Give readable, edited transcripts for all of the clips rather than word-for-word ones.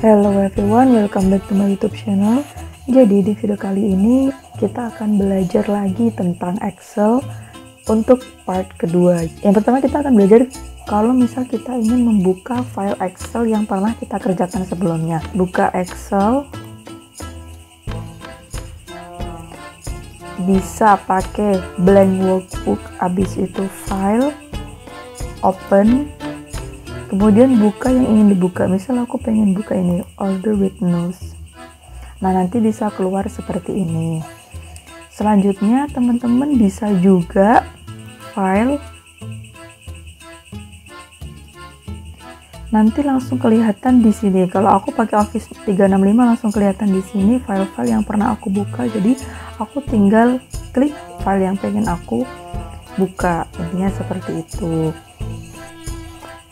Hello everyone, welcome back to my YouTube channel. Jadi di video kali ini kita akan belajar lagi tentang Excel untuk part kedua. Yang pertama kita akan belajar kalau misal kita ingin membuka file Excel yang pernah kita kerjakan sebelumnya. Buka Excel, bisa pakai blank workbook, habis itu file, open, kemudian buka yang ingin dibuka. Misal aku pengen buka ini, order with nose. Nah, nanti bisa keluar seperti ini. Selanjutnya teman-teman bisa juga file, nanti langsung kelihatan di sini. Kalau aku pakai Office 365 langsung kelihatan di sini file-file yang pernah aku buka. Jadi aku tinggal klik file yang pengen aku buka. Intinya seperti itu.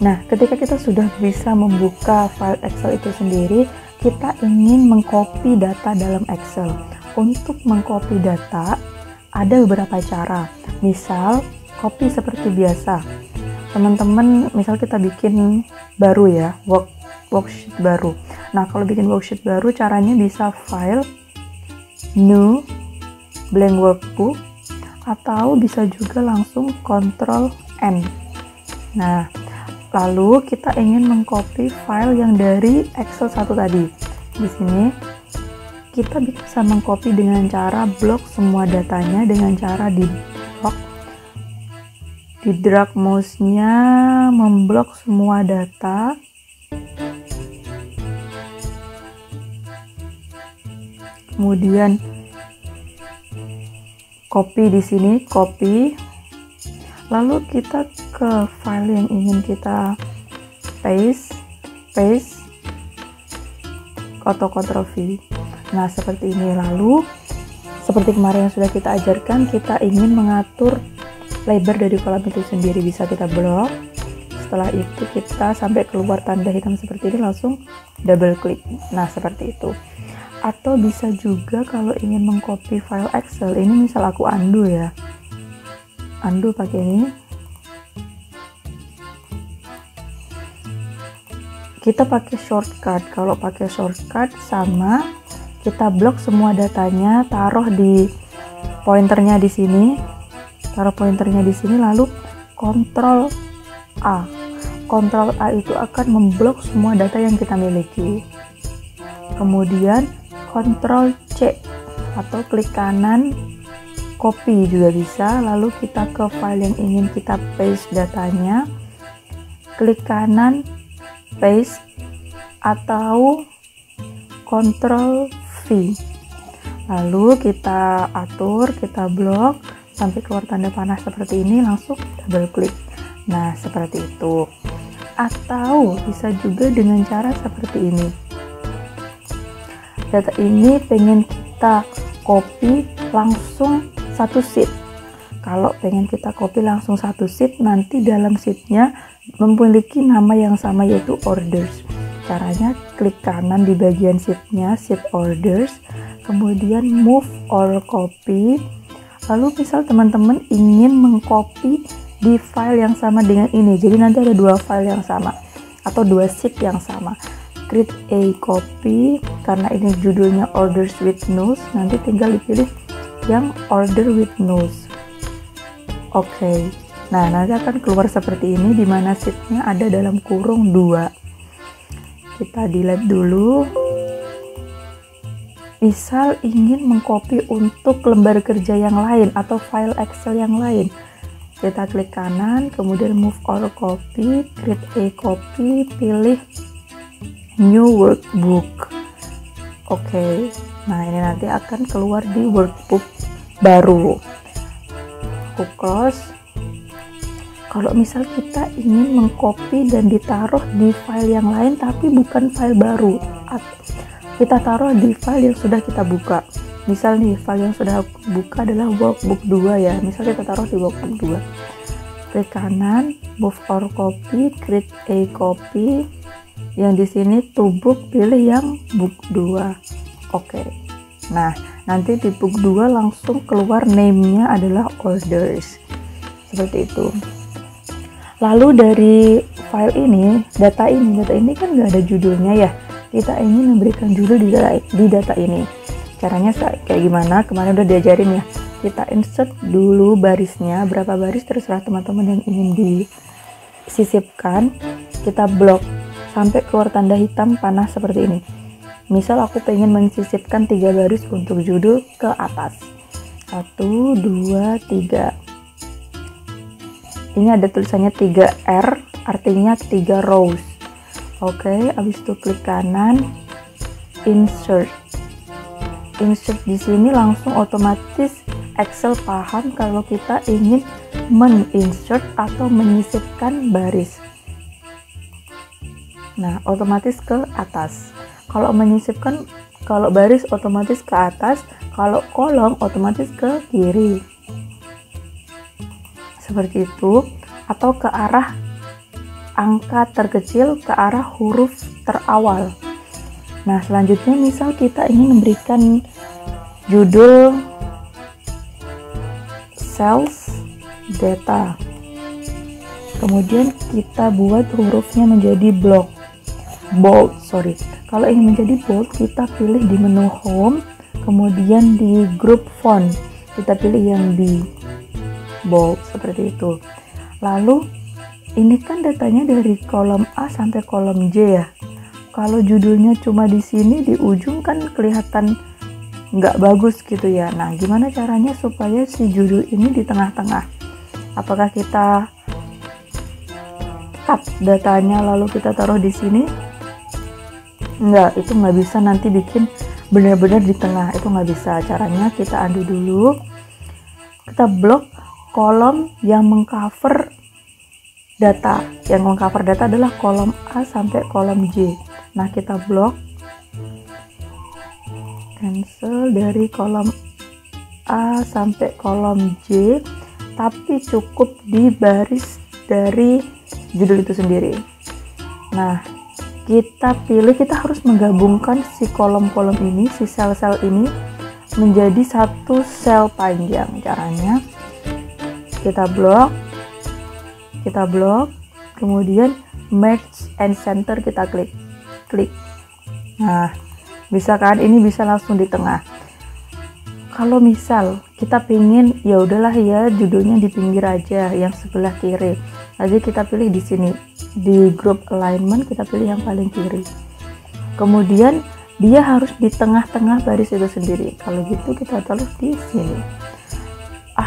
Nah, ketika kita sudah bisa membuka file Excel itu sendiri, kita ingin mengcopy data dalam Excel. Untuk mengcopy data, ada beberapa cara. Misal, copy seperti biasa. Teman-teman, misal kita bikin baru ya, worksheet baru. Nah, kalau bikin worksheet baru, caranya bisa file, new, blank workbook, atau bisa juga langsung Ctrl N. Nah, lalu kita ingin mengcopy file yang dari Excel 1 tadi. Di sini kita bisa mengcopy dengan cara blok semua datanya dengan cara di drag mouse-nya memblok semua data. Kemudian copy di sini, copy. Lalu kita ke file yang ingin kita paste, atau Ctrl V. Nah, seperti ini. Lalu seperti kemarin yang sudah kita ajarkan, kita ingin mengatur lebar dari kolom itu sendiri, bisa kita blok. Setelah itu kita sampai keluar tanda hitam seperti ini, langsung double klik. Nah, seperti itu. Atau bisa juga kalau ingin mengcopy file Excel, ini misal aku undo ya, undo pakai ini, kita pakai shortcut. Kalau pakai shortcut sama kita blok semua datanya, taruh di pointernya di sini, lalu Ctrl A. Ctrl A itu akan memblok semua data yang kita miliki. Kemudian Ctrl C atau klik kanan copy juga bisa. Lalu kita ke file yang ingin kita paste datanya, klik kanan paste atau Ctrl V. Lalu kita atur, kita blok sampai keluar tanda panah seperti ini, langsung double klik. Nah, seperti itu. Atau bisa juga dengan cara seperti ini. Data ini pengen kita copy langsung satu sheet. Kalau pengen kita copy langsung satu sheet, nanti dalam sheetnya memiliki nama yang sama, yaitu orders. Caranya klik kanan di bagian sheetnya, sheet orders, kemudian move or copy. Lalu misal teman-teman ingin mengcopy di file yang sama dengan ini, jadi nanti ada dua file yang sama atau dua sheet yang sama. Create a copy, karena ini judulnya orders with nose, nanti tinggal dipilih yang order with nose. Oke. Nah, nanti akan keluar seperti ini, dimana sheetnya ada dalam kurung 2. Kita delete dulu. Misal ingin mengcopy untuk lembar kerja yang lain atau file Excel yang lain, kita klik kanan, kemudian move or copy, create a copy, pilih new workbook. Oke. Nah, ini nanti akan keluar di workbook baru. Aku close. Kalau misal kita ingin mengcopy dan ditaruh di file yang lain tapi bukan file baru, kita taruh di file yang sudah kita buka. Misal nih, file yang sudah aku buka adalah workbook 2 ya, misal kita taruh di workbook 2. Klik kanan, move or copy, create a copy. Yang di sini to book, pilih yang book 2. Oke. Nah, nanti di book 2 langsung keluar name-nya adalah orders. Seperti itu. Lalu dari file ini, data ini kan nggak ada judulnya ya. kita ingin memberikan judul di data ini. Caranya kayak gimana? Kemarin udah diajarin ya. Kita insert dulu barisnya, berapa baris terserah teman-teman yang ingin disisipkan. Kita blok sampai keluar tanda hitam panah seperti ini. Misal aku pengen mensisipkan 3 baris untuk judul ke atas. 1, 2, 3. Ini ada tulisannya 3R, artinya 3 rows. Oke, habis itu klik kanan, insert. Insert di sini langsung otomatis Excel paham kalau kita ingin men-insert atau menyisipkan baris. Nah, otomatis ke atas. Kalau menyisipkan, kalau baris otomatis ke atas, kalau kolom otomatis ke kiri. Seperti itu, atau ke arah angka terkecil, ke arah huruf terawal. Nah, selanjutnya misal kita ingin memberikan judul sales data. Kemudian kita buat hurufnya menjadi bold. Kalau ingin menjadi bold, kita pilih di menu home, kemudian di group font, kita pilih yang di bold seperti itu. Lalu ini kan datanya dari kolom A sampai kolom J ya. Kalau judulnya cuma di sini di ujung kan kelihatan nggak bagus gitu ya. Nah, gimana caranya supaya si judul ini di tengah-tengah? Apakah kita tab datanya lalu kita taruh di sini? Enggak, itu nggak bisa, nanti bikin benar-benar di tengah, itu nggak bisa. Caranya kita undo dulu, kita blok kolom yang mengcover data. Yang mengcover data adalah kolom A sampai kolom J. Nah, kita blok, cancel dari kolom A sampai kolom J, tapi cukup di baris dari judul itu sendiri. Nah, kita pilih, kita harus menggabungkan si kolom-kolom ini, si sel-sel ini menjadi satu sel panjang. Caranya kita blok, kemudian merge and center kita klik. Nah, bisa kan, ini bisa langsung di tengah. Kalau misal kita pingin ya udahlah ya judulnya di pinggir aja yang sebelah kiri, jadi kita pilih di sini di group alignment, kita pilih yang paling kiri. Kemudian dia harus di tengah-tengah baris itu sendiri. Kalau gitu kita taruh di sini.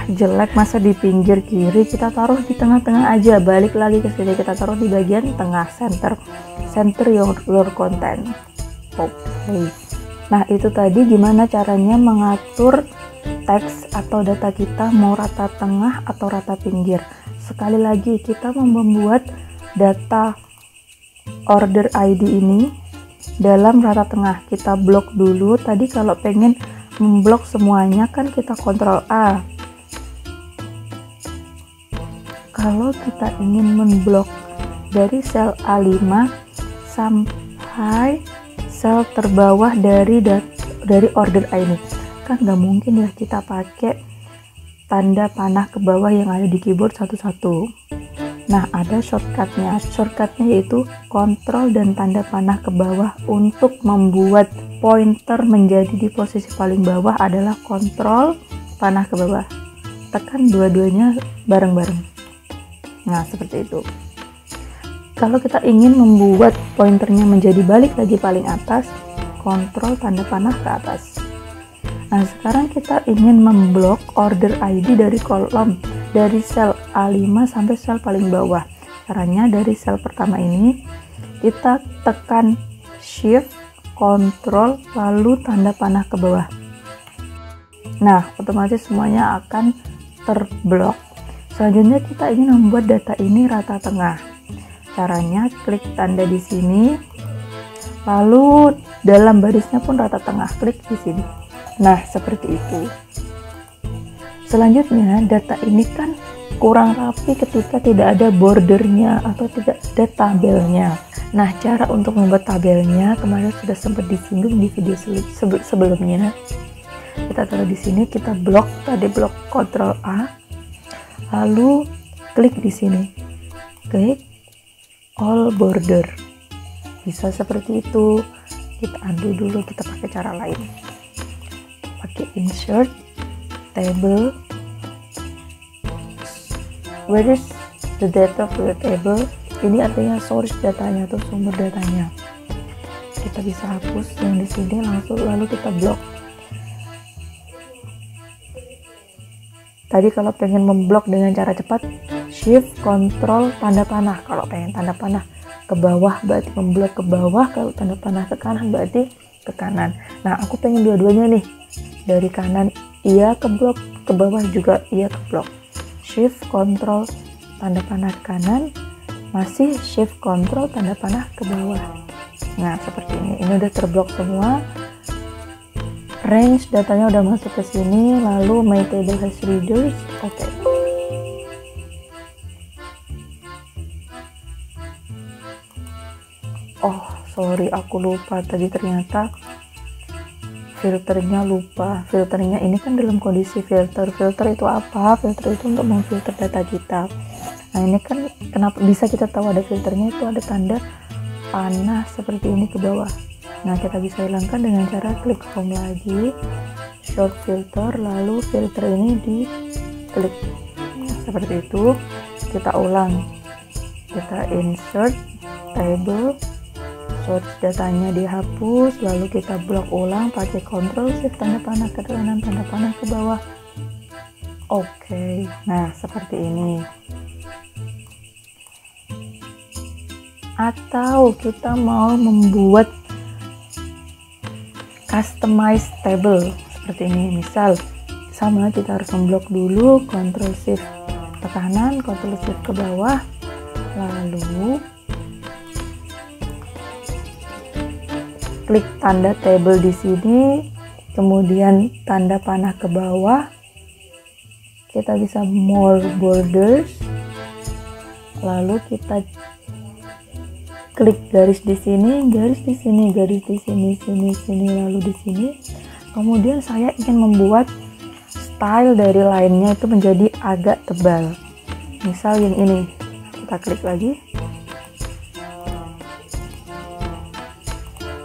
Jelek masa di pinggir kiri, kita taruh di tengah-tengah aja. Balik lagi ke sini, kita taruh di bagian tengah, center your content. Oke. Nah, itu tadi gimana caranya mengatur teks atau data kita mau rata tengah atau rata pinggir. Sekali lagi, kita mau membuat data order ID ini dalam rata tengah. Kita blok dulu. Tadi kalau pengen memblok semuanya kan kita Ctrl A. Kalau kita ingin memblok dari sel A5 sampai sel terbawah dari order ini, kan nggak mungkin ya kita pakai tanda panah ke bawah yang ada di keyboard satu-satu. Nah, ada shortcutnya yaitu kontrol dan tanda panah ke bawah. Untuk membuat pointer menjadi di posisi paling bawah adalah kontrol panah ke bawah, tekan dua-duanya bareng-bareng. Nah, seperti itu. Kalau kita ingin membuat pointernya menjadi balik lagi paling atas, kontrol tanda panah ke atas. Nah, sekarang kita ingin memblok order ID dari sel A5 sampai sel paling bawah. Caranya dari sel pertama ini, kita tekan shift, kontrol, lalu tanda panah ke bawah. Nah, otomatis semuanya akan terblok. Selanjutnya kita ingin membuat data ini rata tengah. Caranya klik tanda di sini, lalu dalam barisnya pun rata tengah, klik di sini. Nah, seperti itu. Selanjutnya, data ini kan kurang rapi ketika tidak ada bordernya atau tidak ada tabelnya. Nah, cara untuk membuat tabelnya kemarin sudah sempat disinggung di video sebelumnya. Kita taruh di sini, kita blok Ctrl A. Lalu klik di sini, klik all border, bisa seperti itu. Kita undo dulu, kita pakai cara lain, pakai insert table. Where is the data for the table? Ini artinya source datanya atau sumber datanya. Kita bisa hapus yang di sini langsung, lalu kita blok. Tadi kalau pengen memblok dengan cara cepat, shift control tanda panah. Kalau pengen tanda panah ke bawah berarti memblok ke bawah, kalau tanda panah ke kanan berarti ke kanan. Nah, aku pengen dua-duanya nih. Dari kanan iya ke blok, ke bawah juga iya ke blok. Shift control tanda panah ke kanan, masih shift control tanda panah ke bawah. Nah, seperti ini. Ini udah terblok semua. Range datanya udah masuk ke sini, lalu my table has readers. Oke. Oh, sorry, aku lupa tadi, ternyata filternya lupa. Filternya ini kan dalam kondisi filter. Filter itu apa? Filter itu untuk memfilter data kita. Nah, ini kan kenapa bisa kita tahu ada filternya, itu ada tanda panah seperti ini ke bawah. Nah, kita bisa hilangkan dengan cara klik home lagi, short filter, lalu filter ini diklik. Nah, seperti itu. Kita ulang, kita insert table, source datanya dihapus, lalu kita blok ulang pakai control shift tanda panah ke kanan, tanda panah ke bawah. Oke. Nah, seperti ini. Atau kita mau membuat customize table seperti ini. Misal sama, kita harus memblok dulu, control shift ke kanan, control shift ke bawah, lalu klik tanda table di sini, kemudian tanda panah ke bawah. Kita bisa more borders, lalu kita klik garis di sini, garis di sini, garis di sini, sini, lalu di sini. Kemudian saya ingin membuat style dari lainnya itu menjadi agak tebal. Misal yang ini, kita klik lagi.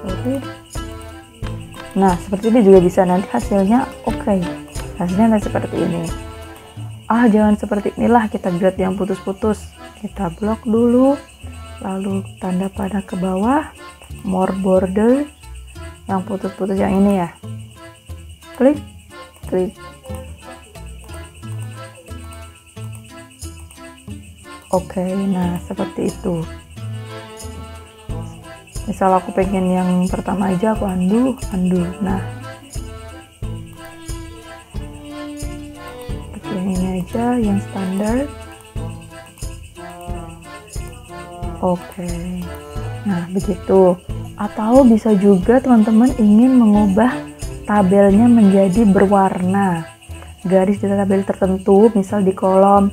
Oke. Nah, seperti ini juga bisa, nanti hasilnya oke. Hasilnya nanti seperti ini. Ah, jangan seperti inilah, kita grade yang putus-putus. Kita blok dulu. Lalu tanda panah ke bawah, more border, yang putus-putus yang ini ya, klik. Oke, nah seperti itu. Misal aku pengen yang pertama aja, aku undo. Nah, seperti ini aja yang standar. Oke, nah begitu. Atau bisa juga teman-teman ingin mengubah tabelnya menjadi berwarna. Garis di tabel tertentu, misal di kolom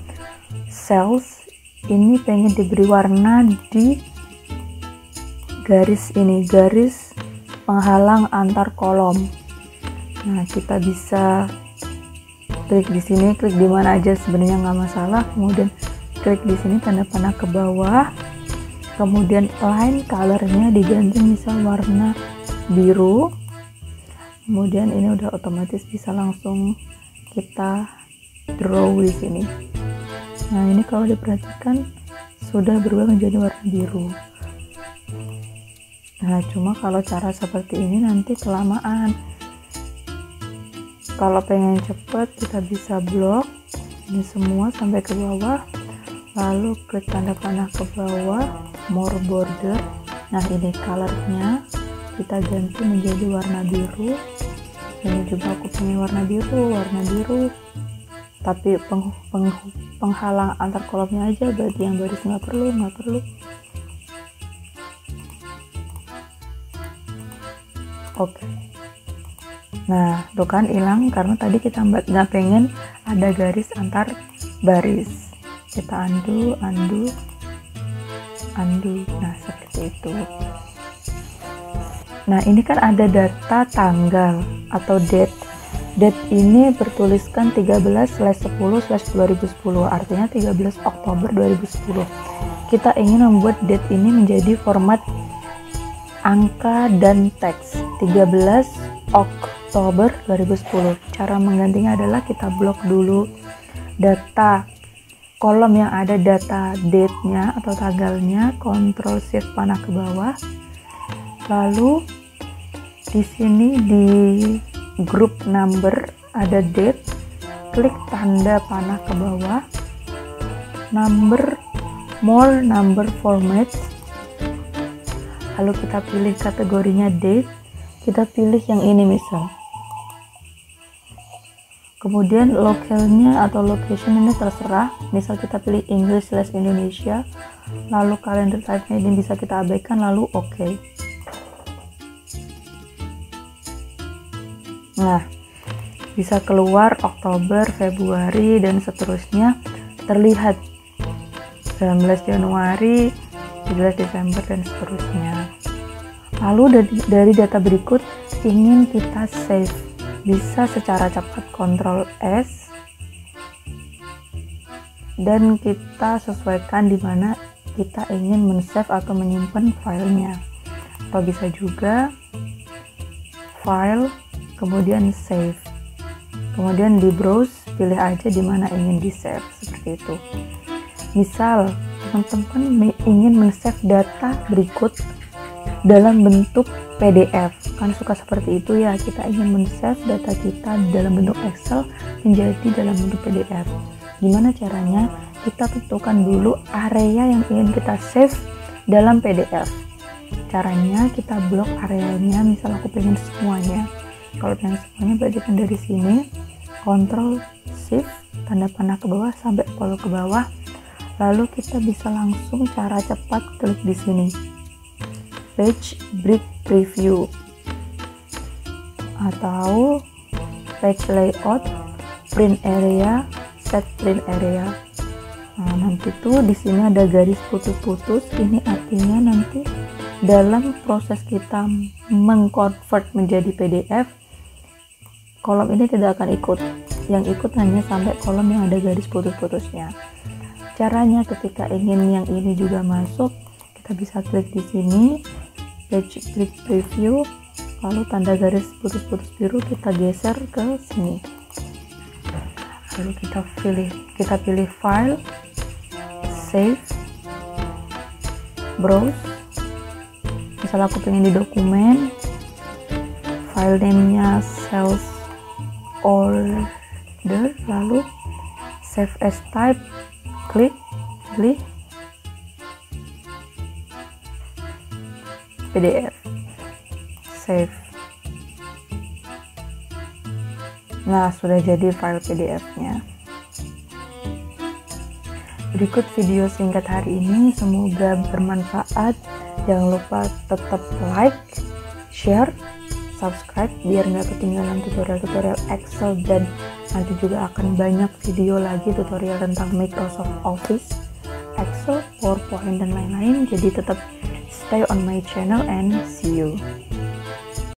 sales, ini pengen diberi warna di garis ini, garis penghalang antar kolom. Nah, kita bisa klik di sini, klik di mana aja sebenarnya nggak masalah. Kemudian klik di sini tanda panah ke bawah. Kemudian line colornya diganti misal warna biru. Kemudian ini udah otomatis bisa langsung kita draw di sini. Nah, ini kalau diperhatikan sudah berubah menjadi warna biru. Nah, cuma kalau cara seperti ini nanti kelamaan. Kalau pengen cepet, kita bisa blok ini semua sampai ke bawah, lalu klik tanda panah ke bawah, more border. Nah, ini colornya kita ganti menjadi warna biru. Ini juga aku pengen warna biru, tapi penghalang antar kolomnya aja, berarti yang baris nggak perlu. Oke. Nah, tuh kan hilang karena tadi kita nggak pengen ada garis antar baris. Kita undo. Nah, seperti itu. Nah, ini kan ada data tanggal atau date. Date ini bertuliskan 13/10/2010, artinya 13 Oktober 2010. Kita ingin membuat date ini menjadi format angka dan teks 13 Oktober 2010. Cara menggantinya adalah kita blok dulu data kolom yang ada data date-nya atau tanggalnya, Ctrl Shift panah ke bawah. Lalu di sini di group number ada date, klik tanda panah ke bawah, number, more number format. Lalu kita pilih kategorinya date, kita pilih yang ini misal. Kemudian lokalnya atau location ini terserah, misal kita pilih English/Indonesia, lalu calendar type-nya ini bisa kita abaikan, lalu oke. Nah, bisa keluar Oktober, Februari, dan seterusnya terlihat 19 Januari, 13 Desember, dan seterusnya. Lalu dari data berikut ingin kita save, bisa secara cepat Ctrl S dan kita sesuaikan di mana kita ingin men-save atau menyimpan filenya, atau bisa juga file kemudian save, kemudian di browse pilih aja di mana ingin di save, seperti itu. Misal teman-teman ingin men-save data berikut dalam bentuk PDF, kan suka seperti itu ya, kita ingin men-save data kita dalam bentuk Excel menjadi dalam bentuk PDF. Gimana caranya? Kita tentukan dulu area yang ingin kita save dalam PDF. Caranya kita blok areanya, misal aku pengen semuanya. Kalau pengen semuanya berarti kan dari sini Ctrl Shift tanda panah ke bawah sampai follow ke bawah, lalu kita bisa langsung cara cepat klik di sini page break preview atau page layout, print area, set print area. Nah, nanti tuh di sini ada garis putus-putus, ini artinya nanti dalam proses kita mengconvert menjadi PDF, kolom ini tidak akan ikut, yang ikut hanya sampai kolom yang ada garis putus-putusnya. Caranya ketika ingin yang ini juga masuk, kita bisa klik di sini page break preview, lalu tanda garis putus-putus biru kita geser ke sini, lalu kita pilih file, save, browse. Misal aku pengen di dokumen, file name-nya sales order, lalu save as type, klik, pilih PDF, save. Nah, sudah jadi file PDF-nya. Berikut video singkat hari ini, semoga bermanfaat. Jangan lupa tetap like, share, subscribe biar nggak ketinggalan tutorial-tutorial Excel, dan nanti juga akan banyak video lagi tutorial tentang Microsoft Office, Excel, PowerPoint, dan lain-lain. Jadi tetap stay on my channel and see you.